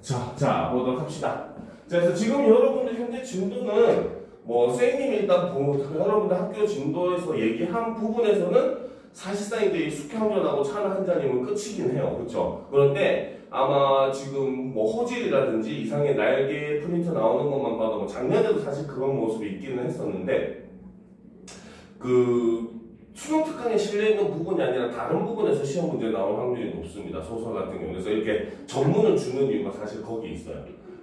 자, 보도록 합시다. 자, 그래서 지금 여러분들 현재 진도는 뭐 쌤님이 일단 여러분들 학교 진도에서 얘기한 부분에서는 사실상 이제 이 숙향전하고 차나 한 잔이면 끝이긴 해요. 그렇죠? 그런데 아마 지금 뭐 호질이라든지 이상의 날개 프린트 나오는 것만 봐도 뭐 작년에도 사실 그런 모습이 있기는 했었는데 그 수능 특강에 실려있는 부분이 아니라 다른 부분에서 시험 문제 나올 확률이 높습니다. 소설 같은 경우. 그래서 이렇게 전문을 주는 이유가 사실 거기 있어요.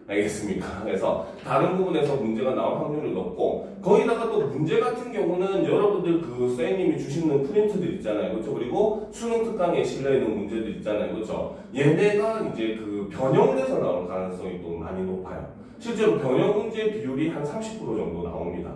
알겠습니까? 그래서 다른 부분에서 문제가 나올 확률이 높고 거기다가 또 문제 같은 경우는 여러분들 그 쌤님이 주시는 프린트들 있잖아요. 그렇죠? 그리고 수능 특강에 실려있는 문제들 있잖아요. 그렇죠? 얘네가 이제 그 변형돼서 나올 가능성이 또 많이 높아요. 실제로 변형 문제 비율이 한 30% 정도 나옵니다.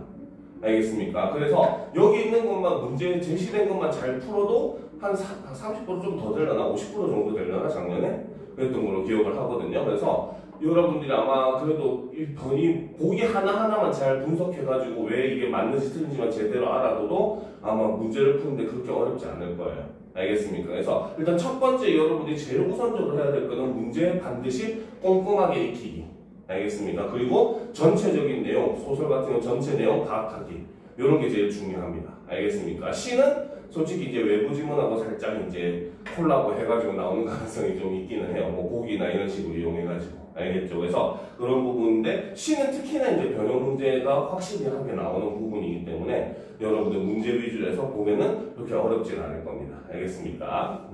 알겠습니까? 그래서 여기 있는 것만 문제 제시된 것만 잘 풀어도 한 30% 좀 더 되려나 50% 정도 되려나 작년에 그랬던 걸로 기억을 하거든요. 그래서 여러분들이 아마 그래도 이 보기 하나하나만 잘 분석해가지고 왜 이게 맞는지 틀린지만 제대로 알아둬도 아마 문제를 푸는데 그렇게 어렵지 않을 거예요. 알겠습니까? 그래서 일단 첫 번째 여러분들이 제일 우선적으로 해야 될 거는 문제 반드시 꼼꼼하게 익히기. 알겠습니까? 그리고 전체적인 내용, 소설 같은 경우 전체 내용 파악하기. 이런 게 제일 중요합니다. 알겠습니까? 시는 솔직히 이제 외부 지문하고 살짝 이제 콜라보 해가지고 나오는 가능성이 좀 있기는 해요. 뭐 보기나 이런 식으로 이용해가지고. 알겠죠? 그래서 그런 부분인데 시는 특히나 이제 변형 문제가 확실하게 나오는 부분이기 때문에 여러분들 문제 위주로 해서 보면은 그렇게 어렵진 않을 겁니다. 알겠습니까?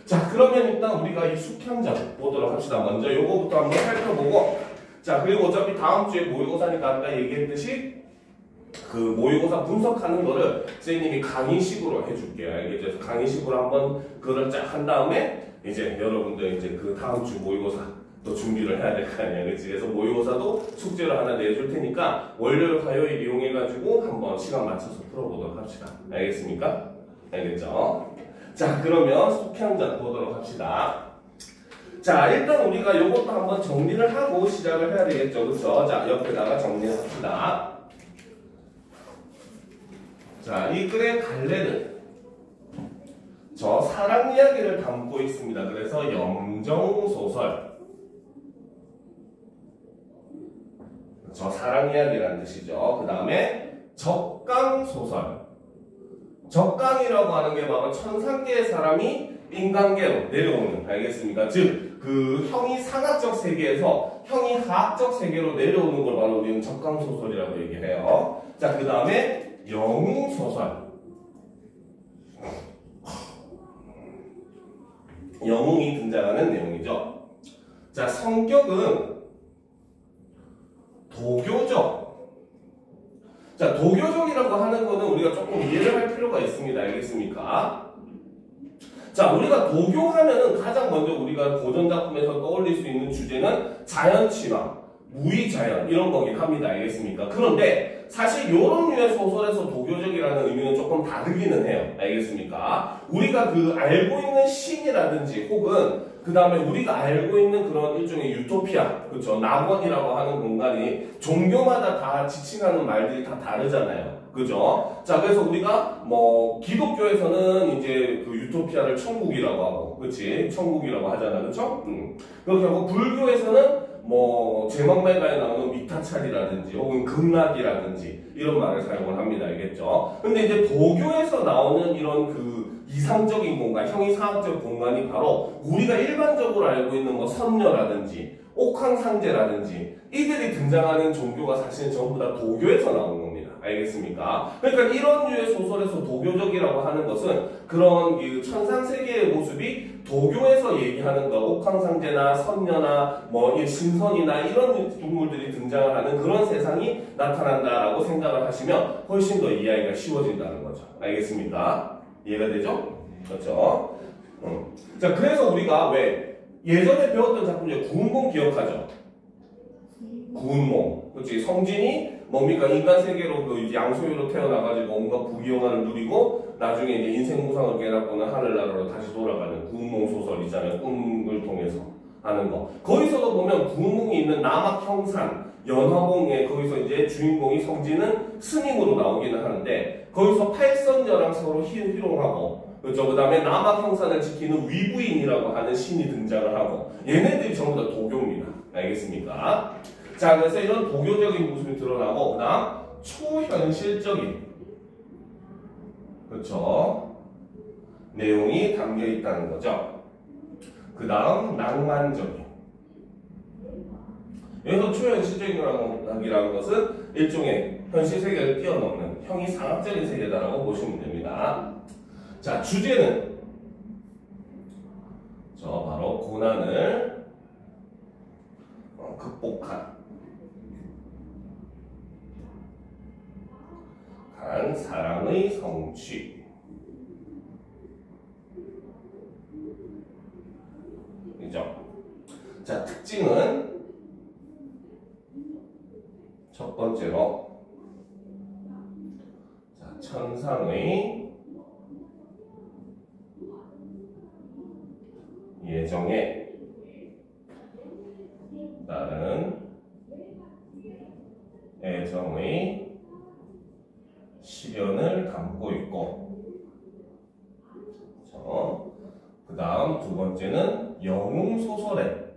자, 그러면 일단 우리가 이 숙향전 보도록 합시다. 먼저 요거부터 한번 살펴보고 자, 그리고 어차피 다음 주에 모의고사니까 아까 얘기했듯이 그 모의고사 분석하는 거를 선생님이 강의식으로 해줄게요. 알겠죠? 그래서 강의식으로 한번 그걸 쫙 한 다음에 이제 여러분들 이제 그 다음 주 모의고사 또 준비를 해야 될 거 아니야. 그치? 그래서 모의고사도 숙제를 하나 내줄 테니까 월요일, 화요일 이용해가지고 한번 시간 맞춰서 풀어보도록 합시다. 알겠습니까? 알겠죠? 자, 그러면 숙향전 보도록 합시다. 자, 일단 우리가 요것도 한번 정리를 하고 시작을 해야 되겠죠. 그쵸? 자, 옆에다가 정리를 합시다. 자, 이 글의 갈래는 저 사랑 이야기를 담고 있습니다. 그래서 염정소설. 저 사랑 이야기라는 뜻이죠. 그 다음에 적강소설. 적강이라고 하는 게 바로 천상계의 사람이 인간계로 내려오는, 알겠습니까? 즉, 그 형이 상학적 세계에서 형이 하학적 세계로 내려오는 걸 바로 우리는 적강소설이라고 얘기를 해요. 자, 그 다음에 영웅소설. 영웅이 등장하는 내용이죠. 자, 성격은 도교적. 자, 도교적이라고 하는 거는 우리가 조금 이해를 할 필요가 있습니다. 알겠습니까? 자, 우리가 도교하면은 가장 먼저 우리가 고전작품에서 떠올릴 수 있는 주제는 자연친화, 무의자연 이런 거긴 합니다. 알겠습니까? 그런데 사실 이런 류의 소설에서 도교적이라는 의미는 조금 다르기는 해요. 알겠습니까? 우리가 그 알고 있는 신이라든지 혹은 그 다음에 우리가 알고 있는 그런 일종의 유토피아, 그렇죠? 낙원이라고 하는 공간이 종교마다 다 지칭하는 말들이 다 다르잖아요. 그죠? 자, 그래서 우리가 뭐 기독교에서는 이제 그 유토피아를 천국이라고 하고, 그렇지? 천국이라고 하잖아, 그렇죠? 그렇게 하고 불교에서는 뭐 제막말가에 나오는 미타찰이라든지 혹은 극락이라든지 이런 말을 사용을 합니다. 알겠죠? 근데 이제 도교에서 나오는 이런 그 이상적인 공간, 형이상학적 공간이 바로 우리가 일반적으로 알고 있는 뭐 선녀라든지 옥황상제라든지 이들이 등장하는 종교가 사실 전부 다 도교에서 나오는 겁니다. 알겠습니까? 그러니까 이런 류의 소설에서 도교적이라고 하는 것은 그런 그 천상세계의 모습이 도교에서 얘기하는 거, 옥황상제나 선녀나 뭐 신선이나 이런 동물들이 등장을 하는 그런 세상이 나타난다라고 생각을 하시면 훨씬 더 이해하기가 쉬워진다는 거죠. 알겠습니까? 이해가 되죠? 그렇죠? 자, 그래서 우리가 왜 예전에 배웠던 작품 중에 구운몽 기억하죠? 구운몽. 그렇지? 성진이 뭡니까? 인간 세계로 그 양소유로 태어나가지고 온갖 부귀영화를 누리고 나중에 이제 인생 무상을 깨닫고는 하늘나라로 다시 돌아가는 구운몽 소설이잖아요. 꿈을 통해서 하는 거. 거기서도 보면 구운몽이 있는 남악 형산 연화봉에 거기서 이제 주인공이 성진은 스님으로 나오기는 하는데 거기서 팔선녀랑 서로 희롱하고 그렇죠. 그 다음에 남악 형산을 지키는 위부인이라고 하는 신이 등장을 하고 얘네들이 전부 다 도교입니다. 알겠습니까? 자, 그래서 이런 도교적인 모습이 드러나고, 그 다음 초현실적인, 그렇죠? 내용이 담겨 있다는 거죠. 그 다음 낭만적인. 여기서 초현실적이라는 것은 일종의 현실 세계를 뛰어넘는 형이상학적인 세계다라고 보시면 됩니다. 자, 주제는 바로 고난을 극복한 사랑의 성취. 그죠? 자, 특징은 첫 번째로 자, 천상의 예정에 따른 애정의 시련을 담고 있고, 그 다음 두 번째는 영웅소설의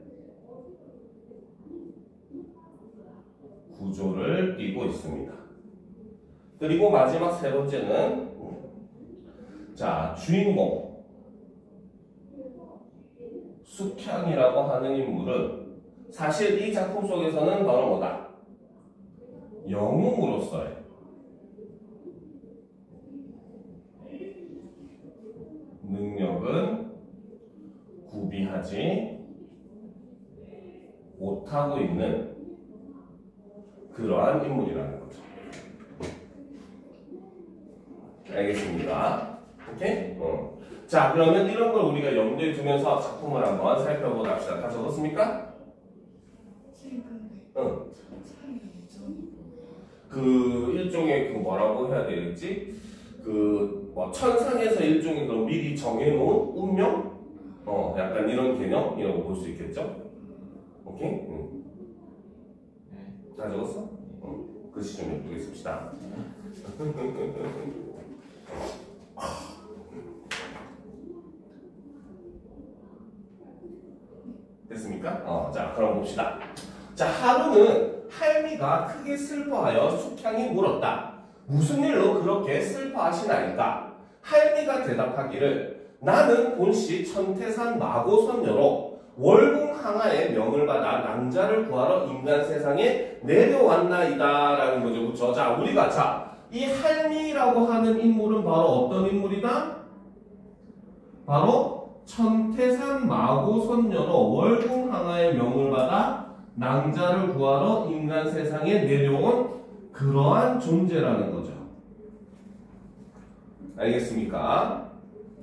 구조를 띠고 있습니다. 그리고 마지막 세 번째는 자, 주인공 숙향이라고 하는 인물은 사실 이 작품 속에서는 바로 뭐다? 영웅으로서의 능력은 구비하지 못하고 있는 그러한 인물이라는 거죠. 알겠습니까? 오케이? 자, 그러면 이런 걸 우리가 염두에 두면서 작품을 한번 살펴보도록 합시다. 다 적었습니까? 응. 그 일종의 그 뭐라고 해야 되겠지? 그 뭐 천상에서 일종의 그 미리 정해놓은 운명? 약간 이런 개념이라고 볼 수 있겠죠? 오케이? 응. 다 적었어? 글씨 좀 예쁘게 씁시다. 됐습니까? 자, 그럼 봅시다. 자, 하루는 할미가 크게 슬퍼하여 숙향이 물었다. 무슨 일로 그렇게 슬퍼하시나이까? 할미가 대답하기를 나는 본시 천태산 마고선녀로 월궁항하의 명을 받아 낭자를 구하러 인간 세상에 내려왔나이다 라는 거죠. 그렇죠? 자, 우리가 이 할미라고 하는 인물은 바로 어떤 인물이다? 바로 천태산 마고선녀로 월궁항하의 명을 받아 낭자를 구하러 인간 세상에 내려온 그러한 존재라는 거죠. 알겠습니까?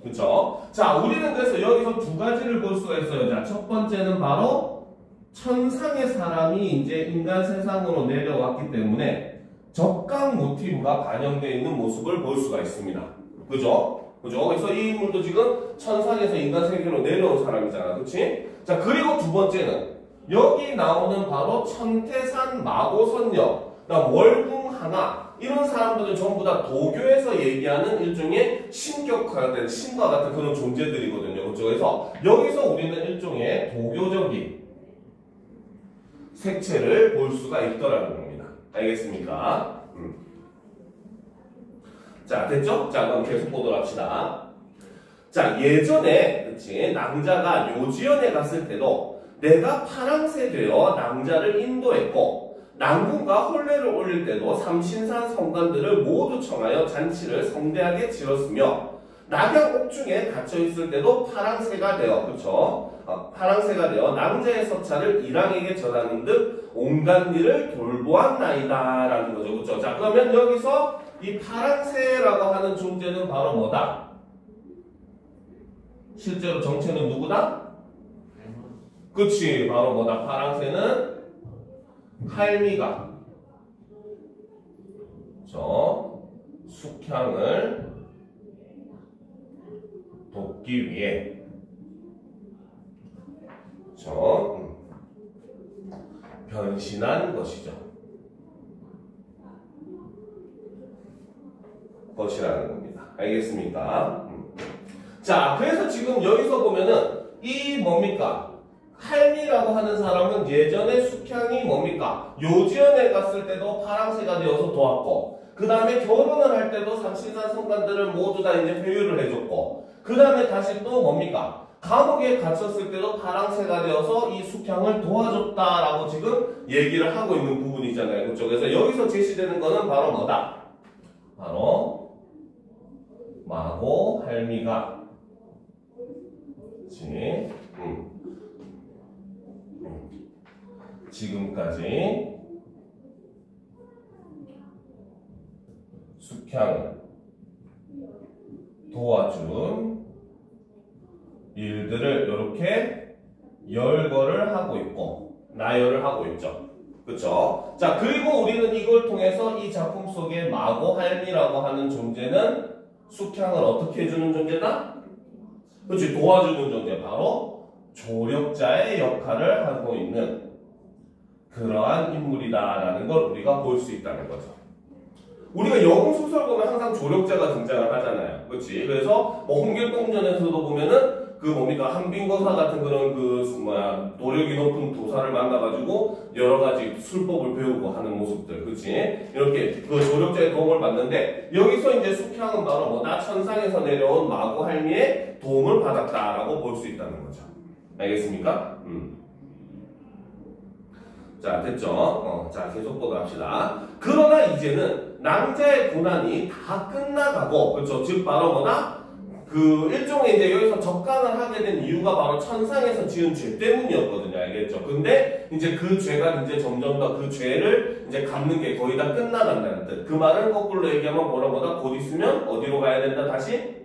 그쵸? 자, 우리는 그래서 여기서 두 가지를 볼 수가 있어요. 자, 첫 번째는 바로 천상의 사람이 이제 인간 세상으로 내려왔기 때문에 적강 모티브가 반영되어 있는 모습을 볼 수가 있습니다. 그죠? 그죠? 그래서 이 인물도 지금 천상에서 인간 세계로 내려온 사람이잖아. 그치? 자, 그리고 두 번째는 여기 나오는 바로 천태산 마고선녀, 월궁하나 이런 사람들은 전부 다 도교에서 얘기하는 일종의 신격화된 신과 같은 그런 존재들이거든요. 그렇죠? 그래서 여기서 우리는 일종의 도교적인 색채를 볼 수가 있더라는 겁니다. 알겠습니까? 자, 됐죠? 자, 그럼 계속 보도록 합시다. 자, 예전에 그치 낭자가 요지연에 갔을 때도 내가 파랑새 되어 낭자를 인도했고 낭군과 혼례를 올릴 때도 삼신산 성관들을 모두 청하여 잔치를 성대하게 치렀으며 낙양 옥중에 갇혀있을 때도 파랑새가 되어 그쵸? 파랑새가 되어 낭자의 서차를 이랑에게 전하는 듯 온갖 일을 돌보았나이다 라는 거죠. 그쵸? 자, 그러면 여기서 이 파랑새라고 하는 존재는 바로 뭐다? 실제로 정체는 누구다? 그치, 바로 뭐다? 파랑새는 할미가 숙향을 돕기 위해 변신한 것이죠. 것이라는 겁니다. 알겠습니까? 자, 그래서 지금 여기서 보면은 이 뭡니까? 할미라고 하는 사람은 예전에 숙향이 뭡니까? 요지연에 갔을 때도 파랑새가 되어서 도왔고, 그 다음에 결혼을 할 때도 상신산 성관들을 모두 다 이제 회유를 해줬고, 그 다음에 다시 또 뭡니까? 감옥에 갇혔을 때도 파랑새가 되어서 이 숙향을 도와줬다라고 지금 얘기를 하고 있는 부분이잖아요. 그렇죠? 그래서 여기서 제시되는 거는 바로 뭐다? 바로 마고 할미가 그치? 지금까지 숙향을 도와준 일들을 이렇게 열거를 하고 있고 나열을 하고 있죠. 그쵸? 자, 그리고 우리는 이걸 통해서 이 작품 속에 마고 할미라고 하는 존재는 숙향을 어떻게 해주는 존재다? 그치? 도와주는 존재. 바로 조력자의 역할을 하고 있는 그러한 인물이다라는 걸 우리가 볼 수 있다는 거죠. 우리가 영웅 소설 보면 항상 조력자가 등장을 하잖아요. 그렇지? 그래서 뭐 홍길동전에서도 보면은 그 뭡니까 한빈거사 같은 그런 노력이 높은 도사를 만나가지고 여러 가지 술법을 배우고 하는 모습들, 그렇지? 이렇게 그 조력자의 도움을 받는데 여기서 이제 숙향은 바로 뭐다? 천상에서 내려온 마고 할미의 도움을 받았다라고 볼 수 있다는 거죠. 알겠습니까? 자, 됐죠? 자, 계속 보도록 합시다. 그러나 이제는 낭자의 고난이 다 끝나가고, 그렇죠? 즉, 바로 뭐다? 그, 일종의 이제 여기서 적강을 하게 된 이유가 바로 천상에서 지은 죄 때문이었거든요. 알겠죠? 근데 이제 그 죄가 이제 점점 더 그 죄를 이제 갚는 게 거의 다 끝나간다는 뜻. 그 말은 거꾸로 얘기하면 뭐다? 곧 있으면 어디로 가야 된다? 다시?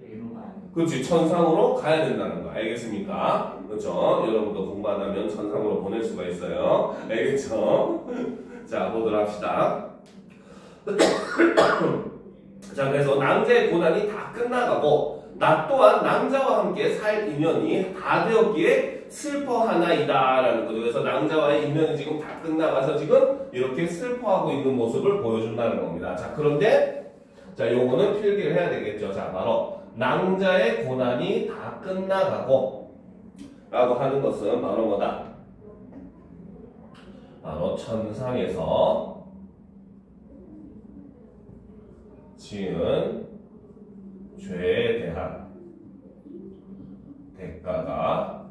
그렇지. 천상으로 가야 된다는 거. 알겠습니까? 그렇죠? 여러분도 공부 안 하면 천상으로 보낼 수가 있어요. 알겠죠? 자, 보도록 합시다. 자, 그래서 낭자의 고난이 다 끝나가고 나 또한 낭자와 함께 살 인연이 다 되었기에 슬퍼하나이다 라는 거죠. 그래서 낭자와의 인연이 지금 다 끝나가서 지금 이렇게 슬퍼하고 있는 모습을 보여준다는 겁니다. 자, 그런데 자, 요거는 필기를 해야 되겠죠. 자, 바로 낭자의 고난이 다 끝나가고 라고 하는 것은 바로 뭐다? 바로 천상에서 지은 죄에 대한 대가가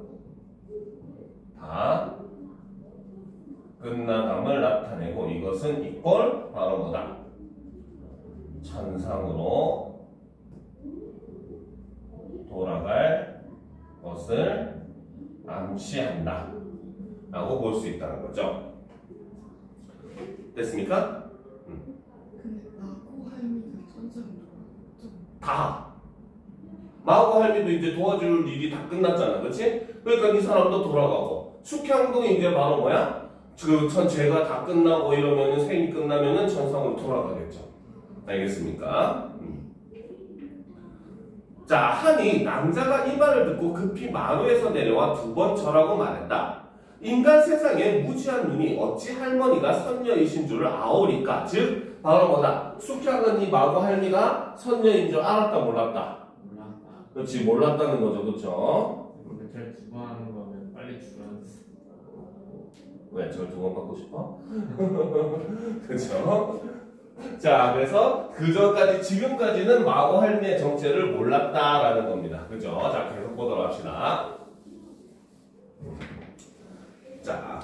다 끝나감을 나타내고 이것은 이꼴 바로 뭐다? 천상으로 돌아갈 것을 암시한다 라고 볼 수 있다는 거죠. 됐습니까? 근데 마고 할미가 천상으로 돌아갔죠? 다 마고 할미도 이제 도와줄 일이 다 끝났잖아. 그치? 그러니까 이 사람도 돌아가고 숙향도 이제 바로 뭐야? 그 죄가 다 끝나고 이러면은 생이 끝나면은 천상으로 돌아가겠죠. 알겠습니까? 자, 하니 낭자가 이 말을 듣고 급히 마루에서 내려와 두 번 절하고 말했다. 인간 세상에 무지한 눈이 어찌 할머니가 선녀이신 줄을 아오리까? 즉 바로 뭐다? 숙향은 이 마고 할미가 선녀인 줄 알았다 몰랐다? 몰랐다. 그렇지, 몰랐다는 거죠. 그렇죠? 근데 절 두 번 하는 거면 빨리 죽어야지. 왜? 저를 두 번 받고 싶어? 그렇죠? 자, 그래서 그전까지 지금까지는 마고 할미의 정체를 몰랐다라는 겁니다. 그죠? 자, 계속 보도록 합시다. 자,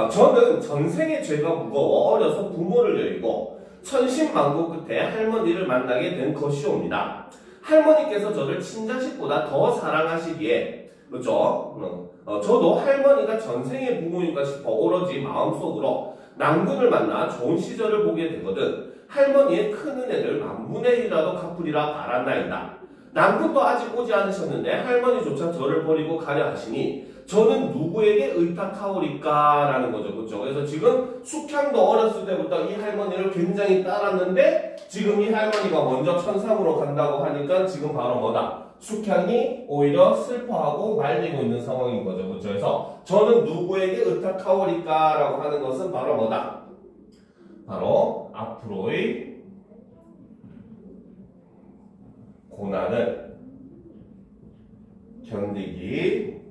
저는 전생의 죄가 무거워 어려서 부모를 여의고 천신만고 끝에 할머니를 만나게 된 것이옵니다. 할머니께서 저를 친자식보다 더 사랑하시기에 그렇죠? 저도 할머니가 전생의 부모인가 싶어 오로지 마음속으로 낭군을 만나 좋은 시절을 보게 되거든 할머니의 큰 은혜를 만분의 1이라도 갚으리라 바란나이다. 낭군도 아직 오지 않으셨는데 할머니조차 저를 버리고 가려 하시니 저는 누구에게 의탁하오리까? 라는 거죠. 그렇죠? 그래서 지금 숙향도 어렸을 때부터 이 할머니를 굉장히 따랐는데 지금 이 할머니가 먼저 천상으로 간다고 하니까 지금 바로 뭐다? 숙향이 오히려 슬퍼하고 말리고 있는 상황인 거죠. 그렇죠? 그래서 저는 누구에게 의탁하오리까? 라고 하는 것은 바로 뭐다? 바로 앞으로의 고난을 견디기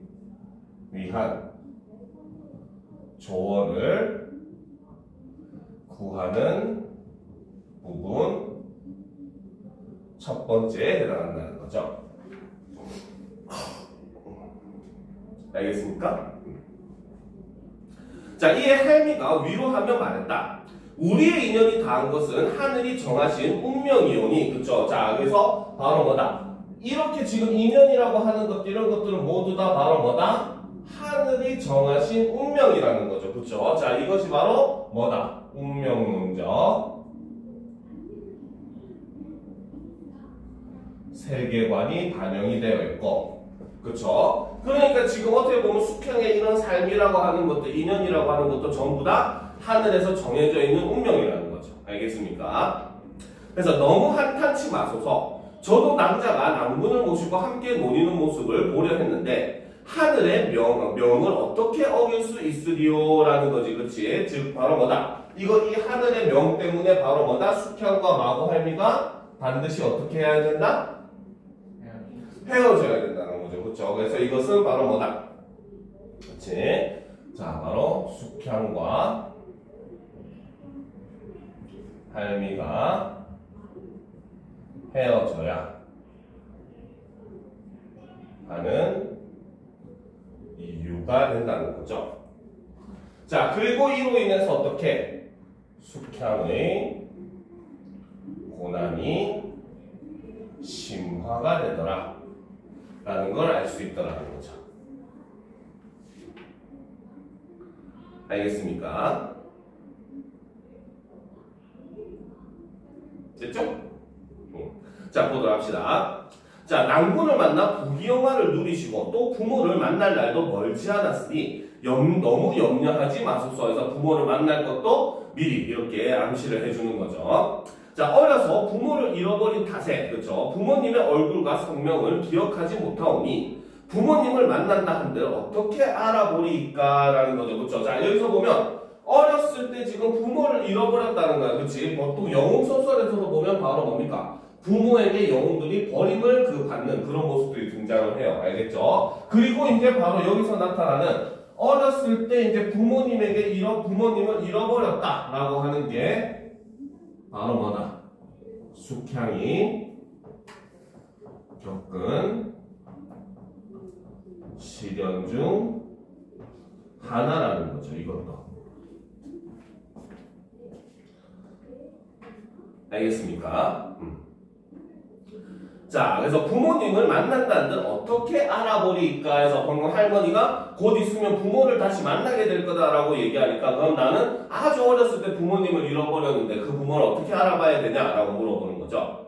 위한 조언을 구하는 부분 첫 번째에 해당한다는 거죠. 알겠습니까? 자, 이에 할미가 위로하며 말했다. 우리의 인연이 닿은 것은 하늘이 정하신 운명이오니, 그쵸? 자, 그래서 바로 뭐다? 이렇게 지금 인연이라고 하는 것, 이런 것들은 모두 다 바로 뭐다? 하늘이 정하신 운명이라는 거죠. 그쵸? 자, 이것이 바로 뭐다? 운명론적 세계관이 반영이 되어 있고, 그쵸? 그러니까 지금 어떻게 보면 숙형의 이런 삶이라고 하는 것들, 인연이라고 하는 것도 전부 다 하늘에서 정해져 있는 운명이라는 거죠. 알겠습니까? 그래서 너무 한탄치 마소서. 저도 낭자가 낭군을 모시고 함께 노니는 모습을 보려 했는데 하늘의 명을 어떻게 어길 수 있으리요라는 거지, 그렇지? 즉 바로 뭐다? 이 하늘의 명 때문에 바로 뭐다? 숙향과 마고할미가 반드시 어떻게 해야 된다? 헤어져야 된다는 거죠, 그렇죠? 그래서 이것은 바로 뭐다? 그렇지? 자, 바로 숙향과 할미가 헤어져야 하는 이유가 된다는 거죠. 자, 그리고 이로 인해서 어떻게? 숙향의 고난이 심화가 되더라 라는 걸 알 수 있더라는 거죠. 알겠습니까? 됐죠? 자, 보도록 합시다. 자, 낭군을 만나 부귀영화를 누리시고 또 부모를 만날 날도 멀지 않았으니 너무 염려하지 마소서 해서 부모를 만날 것도 미리 이렇게 암시를 해주는 거죠. 자, 어려서 부모를 잃어버린 탓에, 그렇죠? 부모님의 얼굴과 성명을 기억하지 못하오니 부모님을 만난다 한들 어떻게 알아보리까라는 거죠, 그렇죠? 자, 여기서 보면 어렸을 때 지금 부모를 잃어버렸다는 거야, 그렇지? 보통 영웅 소설에서도 보면 바로 뭡니까? 부모에게 영웅들이 버림을 받는 그런 모습들이 등장을 해요, 알겠죠? 그리고 이제 바로 여기서 나타나는 어렸을 때 이제 부모님을 잃어버렸다라고 하는 게 바로 뭐다? 숙향이 겪은 시련 중 하나라는 거죠, 이것도. 알겠습니까? 자, 그래서 부모님을 만난다는 듯 어떻게 알아보리까 해서 방금 할머니가 곧 있으면 부모를 다시 만나게 될 거다라고 얘기하니까 그럼 나는 아주 어렸을 때 부모님을 잃어버렸는데 그 부모를 어떻게 알아봐야 되냐라고 물어보는 거죠.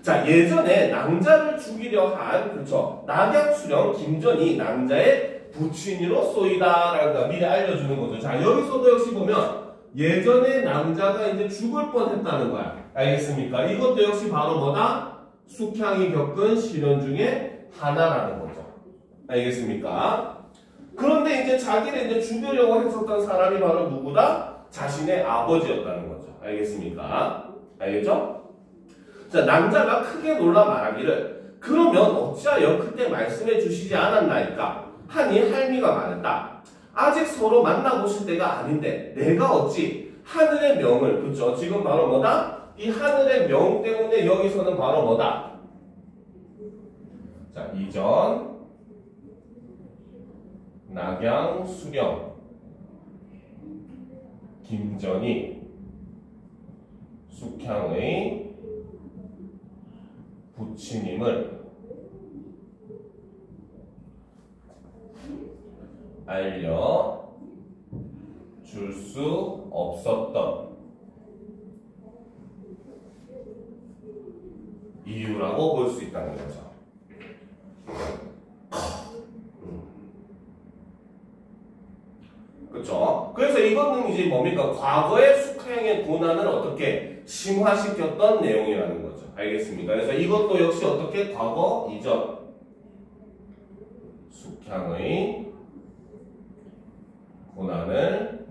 자, 예전에 낭자를 죽이려 한, 그렇죠, 낙양수령 김전이 낭자의 부친이로 쏘이다라는 거 미리 알려주는 거죠. 자, 여기서도 역시 보면 예전에 낭자가 이제 죽을 뻔했다는 거야. 알겠습니까? 이것도 역시 바로 뭐다? 숙향이 겪은 시련 중에 하나라는 거죠. 알겠습니까? 그런데 이제 자기를 이제 죽이려고 했었던 사람이 바로 누구다? 자신의 아버지였다는 거죠. 알겠습니까? 알겠죠? 자, 낭자가 크게 놀라 말하기를 그러면 어찌하여 그때 말씀해 주시지 않았나이까? 하니 할미가 말했다. 아직 서로 만나보실 때가 아닌데 내가 어찌 하늘의 명을, 그쵸? 지금 바로 뭐다? 이 하늘의 명 때문에 여기서는 바로 뭐다? 자, 이전 낙양 수령 김전이 숙향의 부친임을 알려줄 수 없었던 이유라고 볼 수 있다는 거죠. 그렇죠? 그래서 이거는 이제 뭡니까? 과거의 숙향의 고난을 어떻게 심화시켰던 내용이라는 거죠. 알겠습니까? 그래서 이것도 역시 어떻게 과거 이전 숙향의 고난을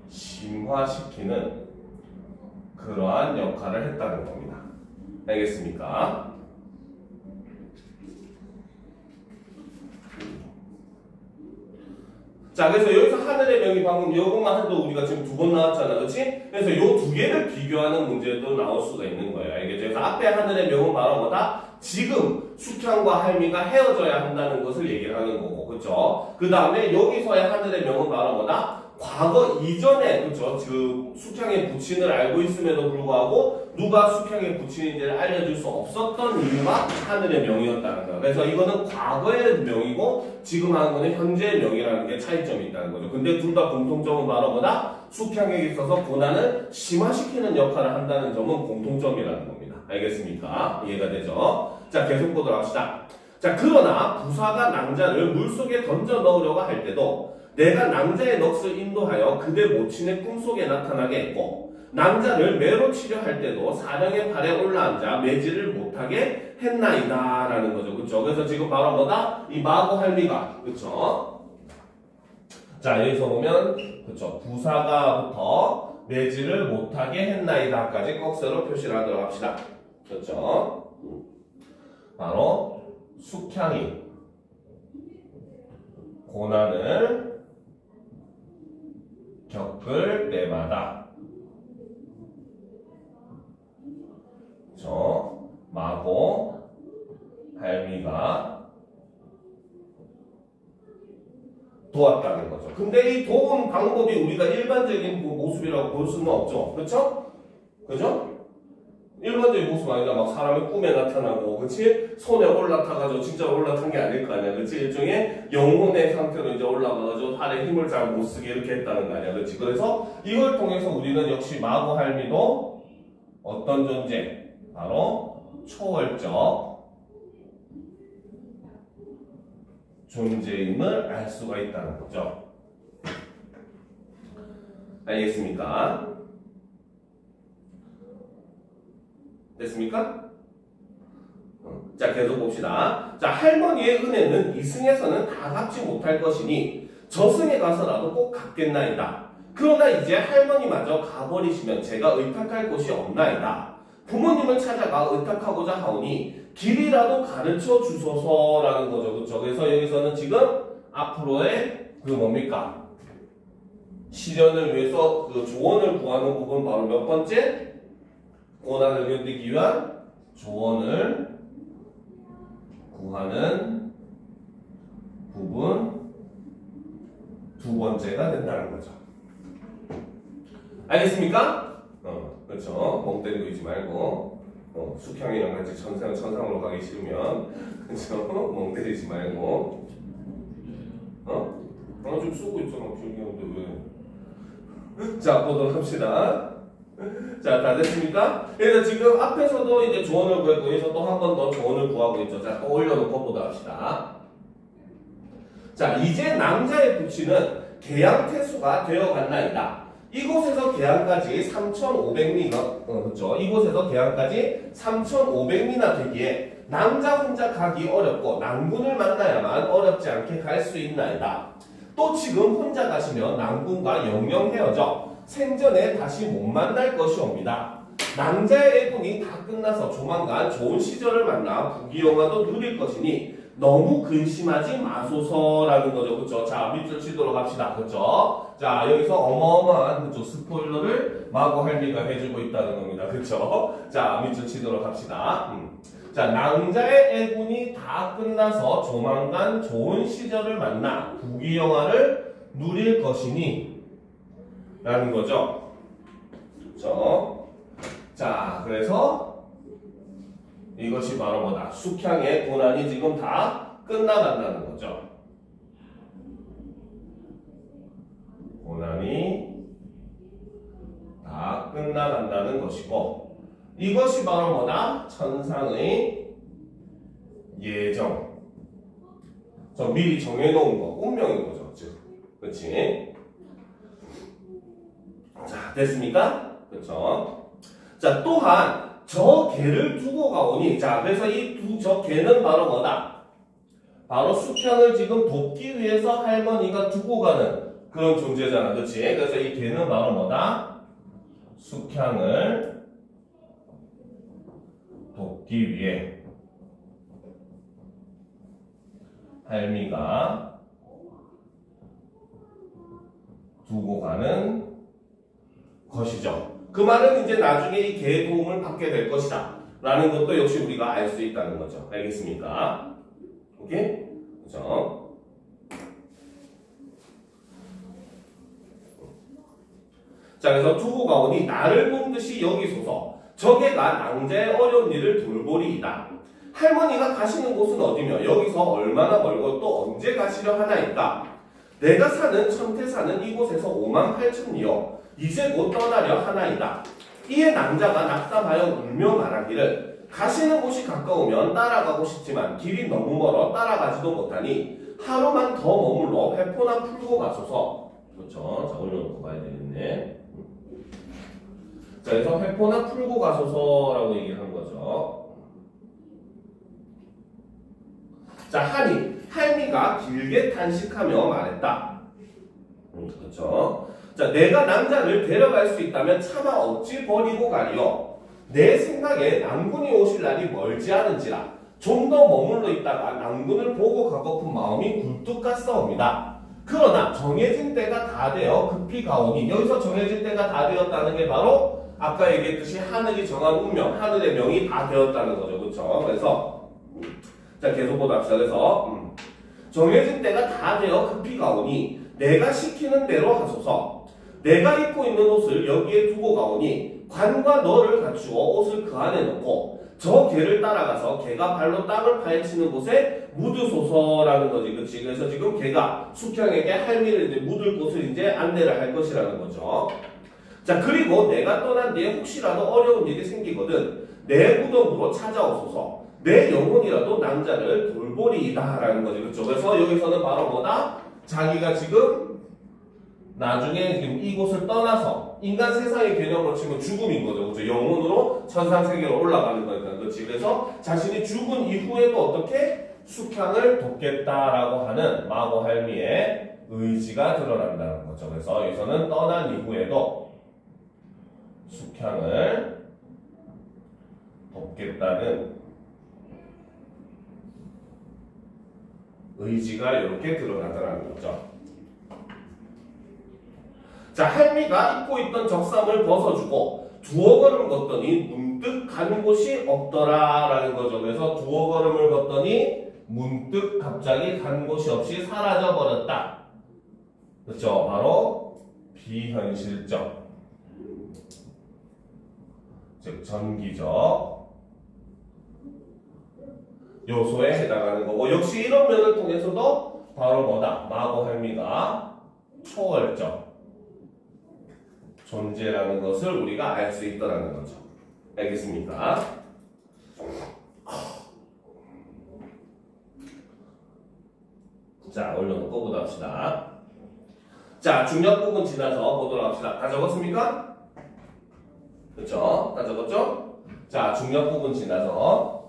심화시키는 그러한 역할을 했다는 겁니다. 알겠습니까? 자, 그래서 여기서 하늘의 명이 방금 이것만 해도 우리가 지금 2번 나왔잖아. 그렇지? 그래서 요 2개를 비교하는 문제도 나올 수가 있는 거예요. 알겠죠? 그래서 앞에 하늘의 명은 바로 뭐다? 지금 숙향과 할미가 헤어져야 한다는 것을 얘기를 하는 거고. 그렇죠? 그 다음에 여기서의 하늘의 명은 바로 뭐다? 과거 이전에, 그렇죠? 그 숙향의 부친을 알고 있음에도 불구하고 누가 숙향의 부친인지를 알려줄 수 없었던 이유가 하늘의 명이었다는 거예요. 그래서 이거는 과거의 명이고 지금 하는 거는 현재의 명이라는 게 차이점이 있다는 거죠. 근데 둘 다 공통점은 바로 뭐다? 숙향에 있어서 고난을 심화시키는 역할을 한다는 점은 공통점이라는 겁니다. 알겠습니까? 이해가 되죠? 자, 계속 보도록 합시다. 자, 그러나 부사가 낭자를 물속에 던져 넣으려고 할 때도 내가 낭자의 넋을 인도하여 그대 모친의 꿈속에 나타나게 했고 낭자를 매로 치려 할 때도 사령의 발에 올라앉아 매질을 못하게 했나이다 라는 거죠. 그쵸? 그래서 지금 바로 뭐다? 이 마고 할미가 그쵸? 자, 여기서 보면 그쵸? 부사가부터 매질을 못하게 했나이다까지 꺽쇠로 표시를 하도록 합시다. 그렇죠? 바로 숙향이 고난을 겪을 때마다 마고 할미가 도왔다는 거죠. 근데 이 도움 방법이 우리가 일반적인 모습이라고 볼 수는 없죠. 그렇죠? 그죠? 일반적인 모습 아니라 막 사람의 꿈에 나타나고, 그치? 손에 올라타가지고 진짜 올라탄 게 아닐 거 아니야, 그치? 일종의 영혼의 상태로 이제 올라가가지고 팔에 힘을 잘 못 쓰게 이렇게 했다는 거 아니야, 그치? 그래서 이걸 통해서 우리는 역시 마고 할미도 어떤 존재? 바로 초월적 존재임을 알 수가 있다는 거죠. 알겠습니까? 됐습니까? 자, 계속 봅시다. 자, 할머니의 은혜는 이승에서는 다 갚지 못할 것이니 저승에 가서라도 꼭 갚겠나이다. 그러나 이제 할머니마저 가버리시면 제가 의탁할 곳이 없나이다. 부모님을 찾아가 의탁하고자 하오니 길이라도 가르쳐 주소서라는 거죠. 그렇죠? 그래서 여기서는 지금 앞으로의 그 뭡니까? 시련을 위해서 그 조언을 구하는 부분 바로 몇 번째? 고난을 견디기 위한 조언을 구하는 부분 두 번째가 된다는 거죠. 알겠습니까? 그렇죠. 멍 때리고 있지 말고 숙향이랑 같이 천상으로 가기 싫으면 그렇죠. 멍 때리지 말고 좀 쓰고 있잖아. 기억이 왜? 자, 보도록 합시다. 자, 다 됐습니까? 그래서 지금 앞에서도 이제 조언을 구했고, 여기서 또 한 번 더 조언을 구하고 있죠. 자, 또 올려놓고 보도록 합시다. 자, 이제 낭자의 부친은 계양태수가 되어갔나이다. 이곳에서 계양까지 3,500리가, 그렇죠. 이곳에서 계양까지 3,500리나 되기에 낭자 혼자 가기 어렵고 낭군을 만나야만 어렵지 않게 갈 수 있나이다. 또 지금 혼자 가시면 낭군과 영영 헤어져 생전에 다시 못 만날 것이옵니다. 낭자의 애군이 다 끝나서 조만간 좋은 시절을 만나 부귀영화도 누릴 것이니 너무 근심하지 마소서라는 거죠. 그쵸? 자, 밑줄 치도록 합시다. 그쵸? 자, 여기서 어마어마한 그쵸? 스포일러를 마고 할미가 해주고 있다는 겁니다. 그쵸? 자, 밑줄 치도록 합시다. 자, 낭자의 애군이 다 끝나서 조만간 좋은 시절을 만나 부귀영화를 누릴 것이니 라는 거죠. 그쵸? 자, 그래서 이것이 바로 뭐다? 숙향의 고난이 지금 다 끝나간다는 거죠. 고난이 다 끝나간다는 것이고, 이것이 바로 뭐다? 천상의 예정. 저 미리 정해놓은 거, 운명인 거죠. 즉, 그치? 자, 됐습니까? 그쵸? 자, 또한 저 개를 두고 가오니, 자, 그래서 저 개는 바로 뭐다? 바로 숙향을 지금 돕기 위해서 할머니가 두고 가는 그런 존재잖아. 그치? 그래서 이 개는 바로 뭐다? 숙향을 돕기 위해 할미가 두고 가는 것이죠. 그 말은 이제 나중에 이 개의 도움을 받게 될 것이다 라는 것도 역시 우리가 알 수 있다는 거죠. 알겠습니까? 오케이? 그죠? 자, 그래서 두고 가오니 나를 본 듯이 여기소서. 저게가 낭자의 어려운 일을 돌보리이다. 할머니가 가시는 곳은 어디며 여기서 얼마나 멀고 또 언제 가시려 하나이까? 내가 사는 천태사는 이곳에서 58,000리요. 이제 곧 떠나려 하나이다. 이에 낭자가 낙담하여 울며 말하기를 가시는 곳이 가까우면 따라가고 싶지만 길이 너무 멀어 따라가지도 못하니 하루만 더 머물러 회포나 풀고 가소서. 그렇죠. 자, 올려놓고 가야 되겠네. 자, 그래서 회포나 풀고 가소서라고 얘기를 한 거죠. 자, 하니 할미가 길게 탄식하며 말했다. 그렇죠. 자, 내가 낭자를 데려갈 수 있다면 차마 어찌 버리고 가리요. 내 생각에 낭군이 오실 날이 멀지 않은지라 좀 더 머물러 있다가 낭군을 보고 가고픈 마음이 굴뚝 같사옵니다. 그러나 정해진 때가 다 되어 급히 가오니 여기서 정해진 때가 다 되었다는 게 바로 아까 얘기했듯이 하늘이 정한 운명, 하늘의 명이 다 되었다는 거죠. 그렇죠? 그래서 자, 계속 보다 합시다. 그래서 정해진 때가 다 되어 급히 가오니 내가 시키는 대로 하소서. 내가 입고 있는 옷을 여기에 두고 가오니 관과 너를 갖추어 옷을 그 안에 넣고 저 개를 따라가서 개가 발로 땅을 파헤치는 곳에 묻으소서라는 거지. 그치? 그래서 지금 개가 숙형에게 할미를 이제 묻을 곳을 이제 안내를 할 것이라는 거죠. 자, 그리고 내가 떠난 뒤에 혹시라도 어려운 일이 생기거든 내 무덤으로 찾아오소서. 내 영혼이라도 낭자를 돌보리이다 라는 거죠. 그렇죠? 그래서 여기서는 바로 뭐다? 자기가 지금 나중에 지금 이곳을 떠나서 인간 세상의 개념으로 치면 죽음인 거죠. 그렇죠? 영혼으로 천상세계로 올라가는 거니까. 그렇지? 그래서 자신이 죽은 이후에도 어떻게 숙향을 돕겠다라고 하는 마고 할미의 의지가 드러난다는 거죠. 그래서 여기서는 떠난 이후에도 숙향을 돕겠다는 의지가 이렇게 드러나더라는 거죠. 자, 할미가 입고 있던 적삼을 벗어주고 두어 걸음 걷더니 문득 간 곳이 없더라 라는 거죠. 그래서 두어 걸음을 걷더니 문득 갑자기 간 곳이 없이 사라져 버렸다. 그렇죠? 바로 비현실적, 즉 전기적 요소에 해당하는 거고, 역시 이런 면을 통해서도 바로 뭐다? 마고 할미가 초월적 존재라는 것을 우리가 알 수 있다는 거죠. 알겠습니까? 자, 올려놓고 보도록 합시다. 자, 중력 부분 지나서 보도록 합시다. 다 적었습니까? 그렇죠? 다 적었죠? 자, 중력 부분 지나서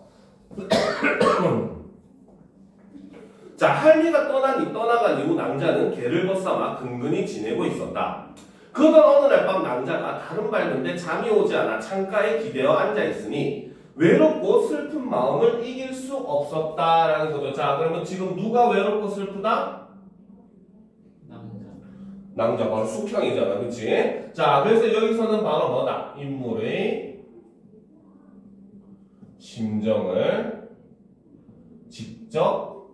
자, 할미가 떠나간 이후 낭자는 개를 벗삼아 근근히 지내고 있었다. 그러던 어느 날 밤 낭자가 다른 밝은데 잠이 오지 않아 창가에 기대어 앉아있으니 외롭고 슬픈 마음을 이길 수 없었다라는 거죠. 자, 그러면 지금 누가 외롭고 슬프다? 낭자 바로 숙형이잖아. 그치? 자, 그래서 여기서는 바로 뭐다? 인물의 심정을 직접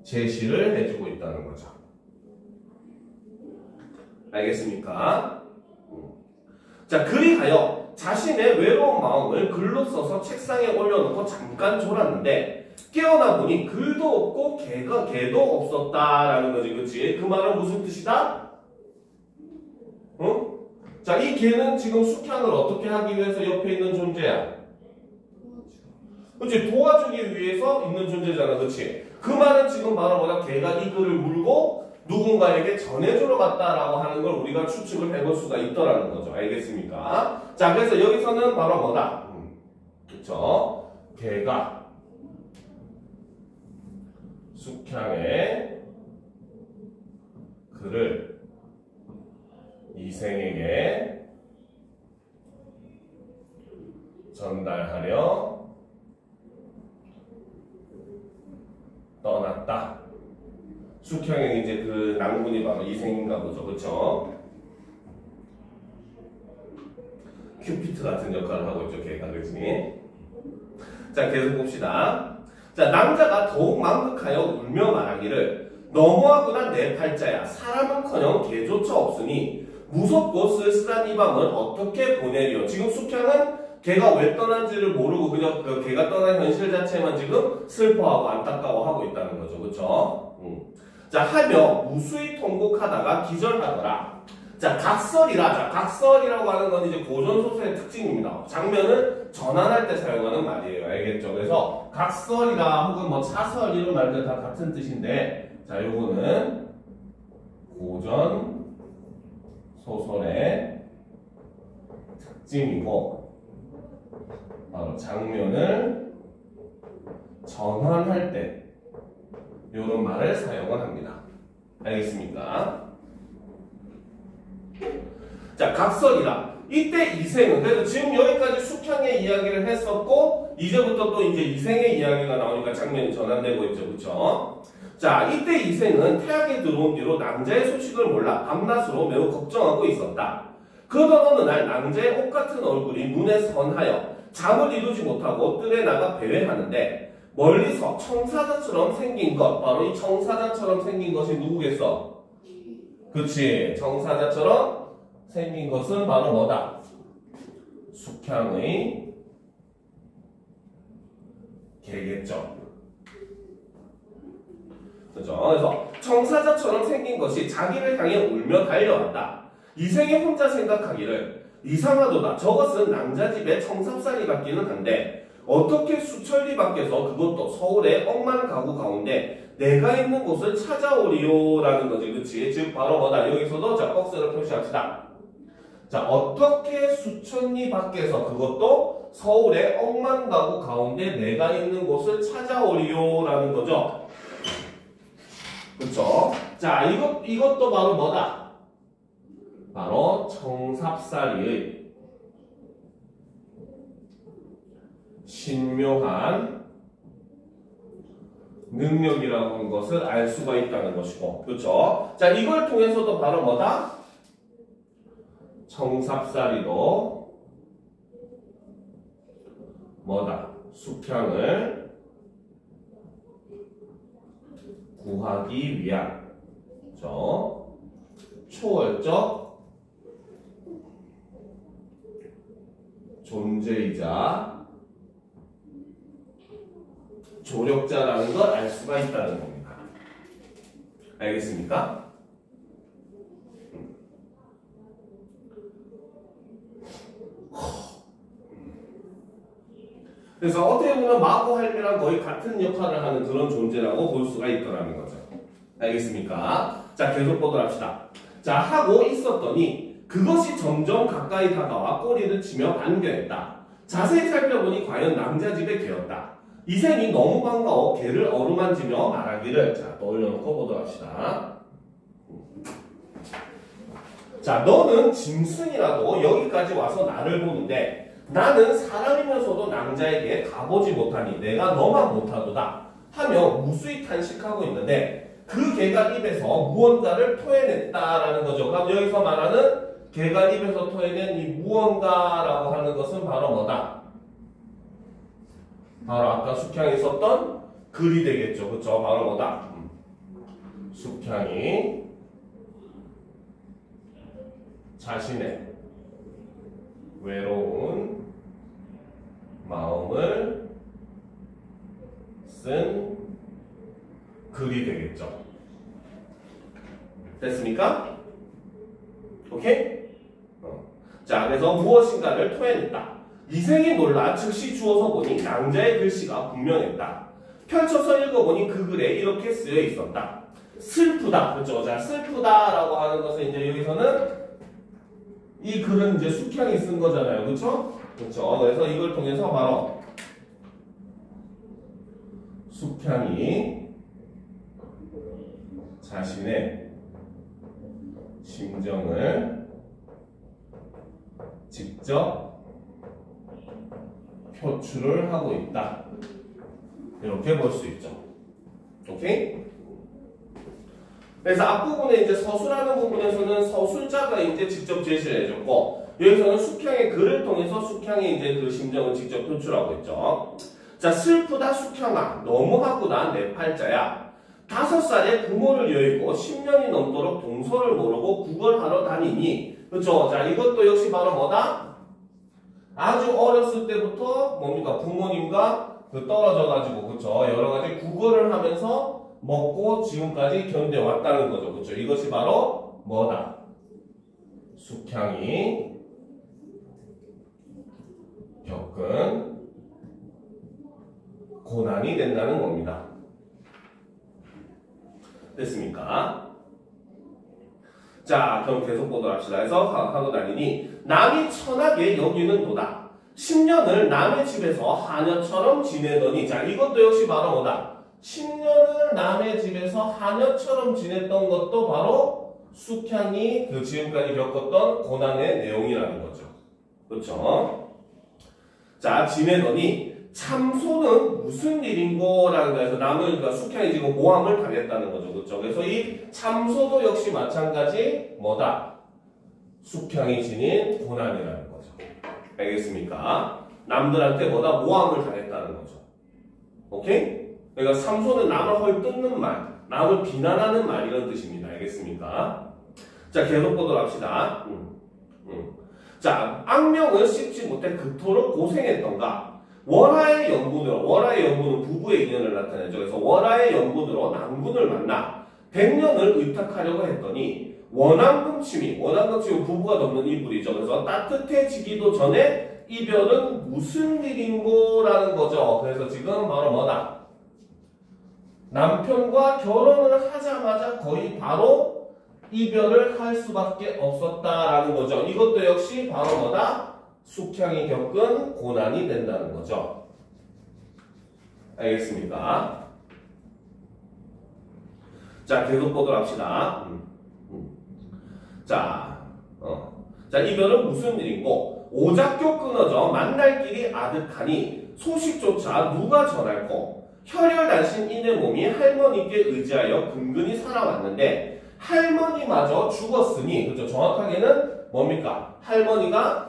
제시를 해주고 있다는 거죠. 알겠습니까? 자, 그리하여 자신의 외로운 마음을 글로 써서 책상에 올려놓고 잠깐 졸았는데 깨어나 보니 글도 없고 개도 없었다라는 거지. 그치? 그 말은 무슨 뜻이다? 응? 자, 이 개는 지금 숙향을 어떻게 하기 위해서 옆에 있는 존재야. 그치? 도와주기 위해서 있는 존재잖아. 그치? 그 말은 지금 바로 뭐다? 개가 이 글을 물고 누군가에게 전해주러 갔다라고 하는 걸 우리가 추측을 해볼 수가 있더라는 거죠. 알겠습니까? 자, 그래서 여기서는 바로 뭐다? 그쵸? 개가 숙향의 글을 이생에게 전달하려 떠났다. 숙향의 이제 그 낭군이 바로 이생인가 보죠. 그쵸? 큐피트 같은 역할을 하고 있죠. 걔가. 그치? 자, 계속 봅시다. 자, 남자가 더욱 망극하여 울며 말하기를 너무하구나 내 팔자야. 사람은커녕 개조차 없으니 무섭고 쓸쓸한 이 밤을 어떻게 보내려. 지금 숙향은 걔가 왜 떠난지를 모르고 그냥 그 걔가 떠난 현실 자체만 지금 슬퍼하고 안타까워하고 있다는 거죠. 그쵸? 자, 하며 무수히 통곡하다가 기절하더라. 자, 각설이라. 자, 각설이라고 하는 건 이제 고전소설의 특징입니다. 장면을 전환할 때 사용하는 말이에요. 알겠죠? 그래서 각설이라 혹은 뭐 차설 이런 말들 다 같은 뜻인데, 자, 요거는 고전소설의 특징이고, 바로 장면을 전환할 때 요런 말을 사용을 합니다. 알겠습니까? 자, 각설이라. 이때 이생은, 그래서 지금 여기까지 숙향의 이야기를 했었고, 이제부터 또 이제 이생의 이야기가 나오니까 장면이 전환되고 있죠. 그쵸? 자, 이때 이생은 태학에 들어온 뒤로 낭자의 소식을 몰라 밤낮으로 매우 걱정하고 있었다. 그러던 어느 날 낭자의 옷 같은 얼굴이 눈에 선하여 잠을 이루지 못하고 뜰에 나가 배회하는데, 멀리서 청사자처럼 생긴 것, 바로 이 청사자처럼 생긴 것이 누구겠어? 그치, 청사자처럼 생긴 것은 바로 뭐다? 숙향의 개겠죠. 그죠? 그래서 청사자처럼 생긴 것이 자기를 향해 울며 달려왔다. 이생이 혼자 생각하기를 이상하도다. 저것은 낭자집의 청삽살이 같기는 한데 어떻게 수천리 밖에서 그것도 서울의 억만 가구 가운데 내가 있는 곳을 찾아오리요라는 거지. 그치? 즉 바로 뭐다? 여기서도 자, 박스를 표시합시다. 자, 어떻게 수천리 밖에서 그것도 서울의 억만 가구 가운데 내가 있는 곳을 찾아오리요라는 거죠. 그쵸? 자, 이것도 바로 뭐다? 바로 청삽살이의 신묘한 능력이라고 하는 것을 알 수가 있다는 것이고, 그렇죠? 자, 이걸 통해서도 바로 뭐다? 청삽살이도 뭐다? 숙향을 구하기 위한, 그렇죠? 초월적 존재이자 조력자라는 걸 알 수가 있다는 겁니다. 알겠습니까? 그래서 어떻게 보면 마고 할매랑 거의 같은 역할을 하는 그런 존재라고 볼 수가 있더라는 거죠. 알겠습니까? 자, 계속 보도록 합시다. 자, 하고 있었더니 그것이 점점 가까이 다가와 꼬리를 치며 반겨했다. 자세히 살펴보니 과연 낭자집의 개였다. 이생이 너무 반가워 개를 어루만지며 말하기를, 자, 떠올려놓고 보도록 합시다. 자, 너는 짐승이라도 여기까지 와서 나를 보는데 나는 사람이면서도 낭자에게 가보지 못하니 내가 너만 못하도다 하며 무수히 탄식하고 있는데 그 개가 입에서 무언가를 토해냈다라는 거죠. 그럼 여기서 말하는 개가 입에서 토해낸 이 무언가라고 하는 것은 바로 뭐다? 바로 아까 숙향이 썼던 글이 되겠죠. 그쵸? 바로 뭐다? 숙향이 자신의 외로운 마음을 쓴 글이 되겠죠. 됐습니까? 오케이? 자, 그래서 무엇인가를 토해냈다. 이생이 놀라 즉시 주워서 보니 낭자의 글씨가 분명했다. 펼쳐서 읽어보니 그 글에 이렇게 쓰여 있었다. 슬프다. 그렇죠? 자, 슬프다라고 하는 것은 이제 여기서는 이 글은 이제 숙향이 쓴 거잖아요. 그렇죠? 그렇죠? 그래서 이걸 통해서 바로 숙향이 자신의 심정을 직접 표출을 하고 있다. 이렇게 볼 수 있죠. 오케이? 그래서 앞부분에 이제 서술하는 부분에서는 서술자가 이제 직접 제시를 해줬고, 여기서는 숙향의 글을 통해서 숙향의 이제 그 심정을 직접 표출하고 있죠. 자, 슬프다 숙향아, 너무하구나 내 팔자야. 5살에 부모를 여의고 10년이 넘도록 동서를 모르고 구걸하러 다니니. 그쵸? 자, 이것도 역시 바로 뭐다? 아주 어렸을 때부터 뭡니까? 부모님과 떨어져가지고, 그쵸? 여러 가지 구걸을 하면서 먹고 지금까지 견뎌왔다는 거죠. 그쵸? 이것이 바로 뭐다? 숙향이 겪은 고난이 된다는 겁니다. 됐습니까? 자, 그럼 계속 보도록 합시다. 해서 하고 다니니 남이 천하게 여기는도다. 10년을 남의 집에서 하녀처럼 지내더니, 자, 이것도 역시 바로 뭐다? 10년을 남의 집에서 하녀처럼 지냈던 것도 바로 숙향이 그 지금까지 겪었던 고난의 내용이라는 거죠. 그렇죠? 자, 지내더니 참소는 무슨 일인고? 라는 거에서 남은, 그러니까 숙향이 지금 모함을 당했다는 거죠. 그렇죠? 그래서 이 참소도 역시 마찬가지 뭐다? 숙향이 지닌 고난이라는 거죠. 알겠습니까? 남들한테 뭐다? 모함을 당했다는 거죠. 오케이? 그러니까 참소는 남을 헐뜯는 말, 남을 비난하는 말, 이런 뜻입니다. 알겠습니까? 자, 계속 보도록 합시다. 자, 악명을 씹지 못해 그토록 고생했던가? 월하의 연분으로, 월하의 연분은 부부의 인연을 나타내죠. 그래서 월하의 연분으로 남군을 만나 100년을 의탁하려고 했더니 원앙금침이, 원앙금침은 부부가 덮는 이불이죠. 그래서 따뜻해지기도 전에 이별은 무슨 일인고? 라는 거죠. 그래서 지금 바로 뭐다? 남편과 결혼을 하자마자 거의 바로 이별을 할 수밖에 없었다라는 거죠. 이것도 역시 바로 뭐다? 숙향이 겪은 고난이 된다는 거죠. 알겠습니까? 자, 계속 보도록 합시다. 자, 이별은 무슨 일인고? 오작교 끊어져 만날 길이 아득하니 소식조차 누가 전할꼬? 혈혈단신 이내 몸이 할머니께 의지하여 근근히 살아왔는데 할머니마저 죽었으니, 그렇죠? 정확하게는 뭡니까? 할머니가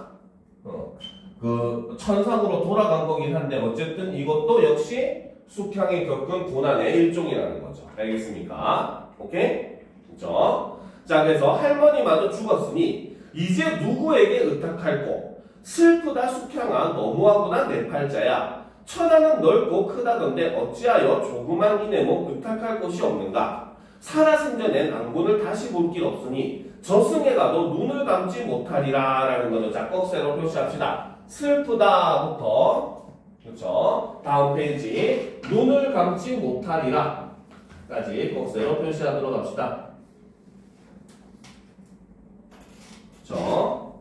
그 천상으로 돌아간 거긴 한데 어쨌든 이것도 역시 숙향이 겪은 고난의 일종이라는 거죠. 알겠습니까? 오케이? 그렇죠? 자, 그래서 할머니마저 죽었으니 이제 누구에게 의탁할꼬? 슬프다 숙향아 너무하구나 내 팔자야. 천하는 넓고 크다던데 어찌하여 조그만 이내 몸 의탁할 곳이 없는가? 살아생전에 낭군을 다시 볼 길 없으니 저승에 가도 눈을 감지 못하리라 라는 거죠. 자, 꺽쇠로 표시합시다. 슬프다부터, 그렇죠? 다음 페이지 눈을 감지 못하리라 까지 꺽쇠로 표시하도록 합시다. 그렇죠?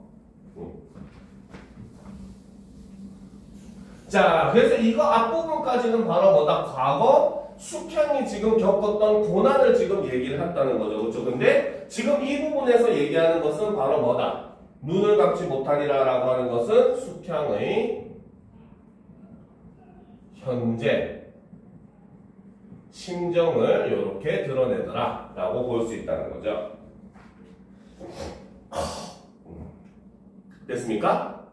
자, 그래서 이거 앞부분까지는 바로 뭐다? 과거 숙향이 지금 겪었던 고난을 지금 얘기를 했다는 거죠. 그렇죠? 근데 지금 이 부분에서 얘기하는 것은 바로 뭐다? 눈을 감지 못하리라 라고 하는 것은 숙향의 현재 심정을 이렇게 드러내더라 라고 볼 수 있다는 거죠. 됐습니까?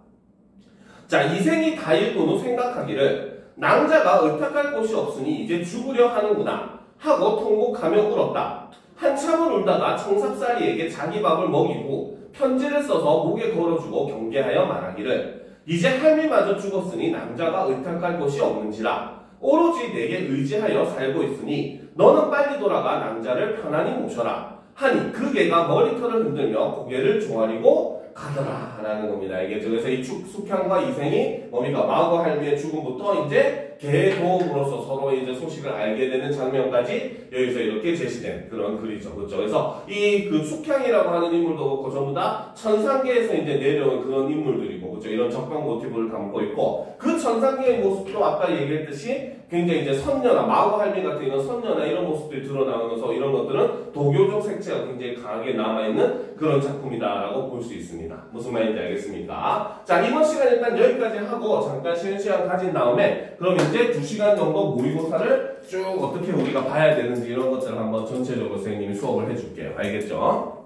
자, 이생이 다일도는 생각하기를 낭자가 의탁할 곳이 없으니 이제 죽으려 하는구나 하고 통곡하며 울었다. 한참을 울다가 청삽살이에게 자기 밥을 먹이고 편지를 써서 목에 걸어주고 경계하여 말하기를 이제 할미마저 죽었으니 낭자가 의탁할 곳이 없는지라 오로지 내게 의지하여 살고 있으니 너는 빨리 돌아가 낭자를 편안히 모셔라 하니 그 개가 머리털을 흔들며 고개를 조아리고 가더라 라는 겁니다. 이게 그래서 이 숙향과 이생이 뭡니까? 마고 할미의 죽음부터 이제 개의 도움으로써 서로 이제 소식을 알게 되는 장면까지 여기서 이렇게 제시된 그런 글이죠. 그렇죠? 그래서 이 그 숙향이라고 하는 인물도 그렇고 전부 다 천상계에서 이제 내려온 그런 인물들이고, 그렇죠? 이런 적방 모티브를 담고 있고, 그 천상계의 모습도 아까 얘기했듯이 굉장히 이제 선녀나 마구 할미 같은 이런 선녀나 이런 모습들이 드러나면서 이런 것들은 도교적 색채가 굉장히 강하게 남아있는 그런 작품이다라고 볼 수 있습니다. 무슨 말인지 알겠습니까? 자, 이번 시간 일단 여기까지 하고 잠깐 쉬는 시간 가진 다음에 그럼 이제 2시간 정도 모의고사를 쭉 어떻게 우리가 봐야 되는지 이런 것들을 한번 전체적으로 선생님이 수업을 해줄게요. 알겠죠?